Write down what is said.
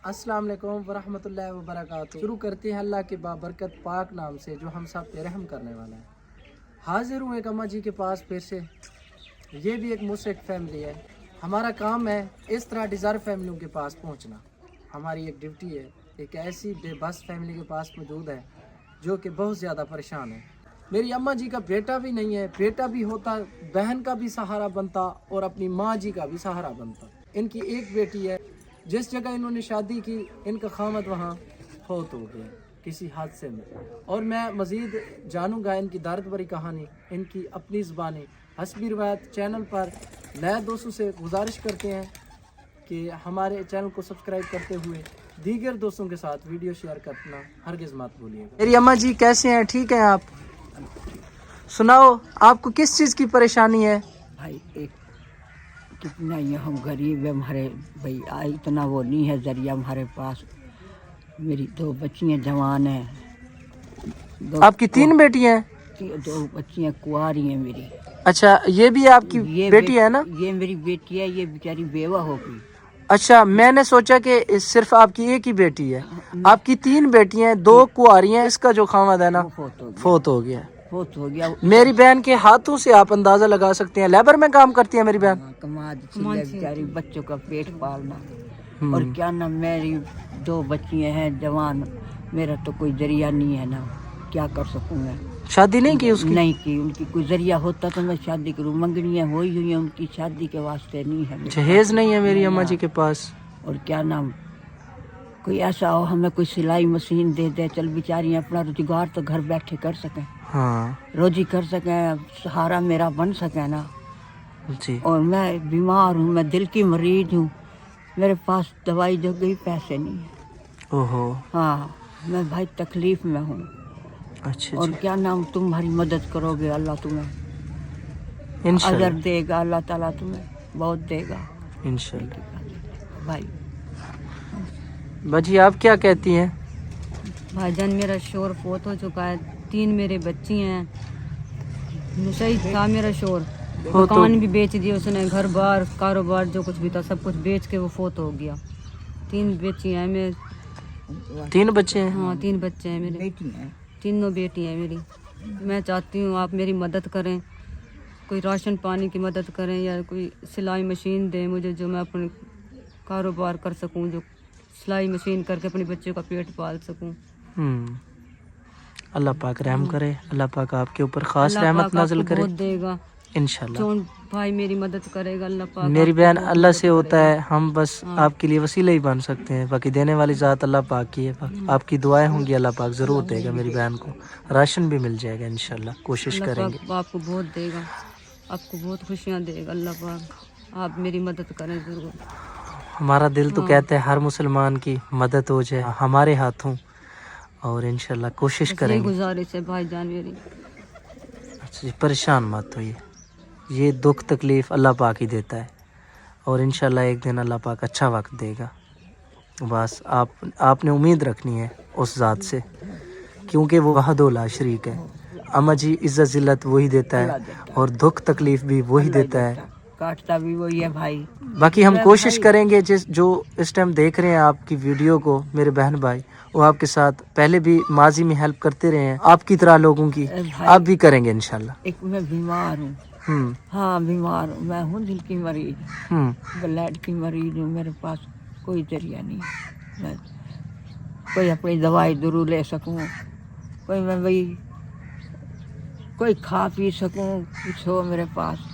अस्सलाम वालेकुम वरहमतुल्लाहि वबरकातुहू। शुरू करते हैं अल्लाह के बाबरकत पाक नाम से जो हम सब पे रहम करने वाला है। हाजिर हूँ एक अम्मा जी के पास फिर से। ये भी एक मुस्लिम फैमिली है। हमारा काम है इस तरह डिज़ायर फैमिलियों के पास पहुँचना। हमारी एक ड्यूटी है, एक ऐसी बेबस फैमिली के पास मौजूद है जो कि बहुत ज़्यादा परेशान है। मेरी अम्मा जी का बेटा भी नहीं है, बेटा भी होता बहन का भी सहारा बनता और अपनी माँ जी का भी सहारा बनता। इनकी एक बेटी है, जिस जगह इन्होंने शादी की इनका खामद वहाँ फौत हो गया किसी हादसे में। और मैं मज़ीद जानूँगा इनकी दर्द भरी कहानी इनकी अपनी ज़बानी। हस्बी रिवायत चैनल पर नए दोस्तों से गुजारिश करते हैं कि हमारे चैनल को सब्सक्राइब करते हुए दीगर दोस्तों के साथ वीडियो शेयर करना हरगिज़ मत भूलिएगा। मेरी अम्मा जी कैसे हैं? ठीक हैं आप? सुनाओ आपको किस चीज़ की परेशानी है? भाई एक कितना ये हम गरीब है, हमारे भाई इतना वो नहीं है जरिया हमारे पास। मेरी दो बच्चियाँ जवान हैं। आपकी तीन बेटियां हैं? दो बच्चियाँ कुंवारी हैं मेरी। अच्छा, ये भी आपकी बेटी है ना? ये मेरी बेटी है, ये बेचारी बेवा हो गई। अच्छा, मैंने सोचा कि सिर्फ आपकी एक ही बेटी है। आपकी तीन बेटियां हैं, दो कुंवारी हैं, इसका जो खामद है ना फौत हो गया। मेरी बहन के हाथों से आप अंदाजा लगा सकते हैं, लेबर में काम करती है मेरी बहन। बेचारी बच्चों का पेट पालना। और क्या ना, मेरी दो बच्चियां हैं जवान, मेरा तो कोई जरिया नहीं है ना, क्या कर सकूं मैं। शादी नहीं की उसकी? नहीं की, उनकी कोई जरिया होता तो मैं शादी करूं। मंगनियां हुई हैं उनकी, शादी के वास्ते नहीं है, जहेज नहीं है मेरी अम्मा जी के पास। और क्या नाम, कोई ऐसा हो हमें कोई सिलाई मशीन दे दे, चल बेचारी अपना रोजगार तो घर बैठे कर सकें। हाँ, रोजी कर सकें, सहारा मेरा बन सके ना जी। और मैं बीमार हूँ, मैं दिल की मरीज हूँ, मेरे पास दवाई जो गई पैसे नहीं है। ओहो। हाँ, मैं भाई तकलीफ में हूँ। अच्छा और जी। क्या नाम, तुम्हारी मदद करोगे, अल्लाह तुम्हें इंशाल्लाह अजर देगा, अल्लाह ताला तुम्हें बहुत देगा इंशाल्लाह। भाई। बाजी आप क्या कहती हैं? भाईजान मेरा शोर फौत हो चुका है, तीन मेरे बच्ची हैं। शहीद था मेरा शोर, मकान भी बेच दिया उसने, घर बार कारोबार जो कुछ भी था सब कुछ बेच के वो फौत हो गया। तीन बच्ची हैं मेरे। तीन बच्चे हैं? हाँ, तीन बच्चे हैं मेरे, तीनों बेटी हैं मेरी। मैं चाहती हूँ आप मेरी मदद करें, कोई राशन पानी की मदद करें या कोई सिलाई मशीन दें मुझे, जो मैं अपने कारोबार कर सकूँ, जो सिलाई मशीन करके अपने बच्चों का पेट पाल सकूँ। अल्लाह पाक रहम करे, अल्लाह पाक आपके ऊपर खास रहमत नाज़िल करे देगा इंशाल्लाह। जो भाई मेरी मदद करेगा अल्लाह पाक। मेरी बहन अल्लाह से होता है, हम बस आपके लिए वसीला ही बन सकते हैं, बाकी देने वाली ज़ात अल्लाह पाक की है। आपकी दुआएं होंगी, अल्लाह पाक ज़रूर देगा। मेरी बहन को राशन भी मिल जाएगा इंशाल्लाह, कोशिश करेंगे। आपको बहुत देगा, आपको बहुत खुशियाँ देगा अल्लाह पाक। आप मेरी मदद करें ज़रूर। हमारा दिल तो कहता है हर मुसलमान की मदद हो जाए हमारे हाथों, और इंशाल्लाह कोशिश करेंगे। गुजारिश है भाईजान मेरी। अच्छा जी, परेशान मत होइए, ये दुख तकलीफ़ अल्लाह पाक ही देता है, और इंशाल्लाह एक दिन अल्लाह पाक अच्छा वक्त देगा। बस आपने उम्मीद रखनी है उस ज़ात से, क्योंकि वो वहदुल शरीक है। अम्मा जी इज़्ज़त ज़िल्लत वही देता है और दुख तकलीफ़ भी वही देता है, काटता भी वही है भाई। बाकी हम कोशिश करेंगे जो इस टाइम देख रहे हैं आपकी वीडियो को, मेरे बहन भाई, वो आपके साथ पहले भी माजी में हेल्प करते रहे हैं आपकी तरह लोगों की, आप भी करेंगे इंशाल्लाह। एक मैं बीमार हूँ। हाँ बीमार हूँ, मैं हूँ दिल की मरीज, ब्लड की मरीज हूँ, मेरे पास कोई जरिया नहीं है। मैं कोई अपनी दवाई जरूर ले सकूँ, कोई मैं भाई कोई खा पी सकूँ, कुछ हो मेरे पास।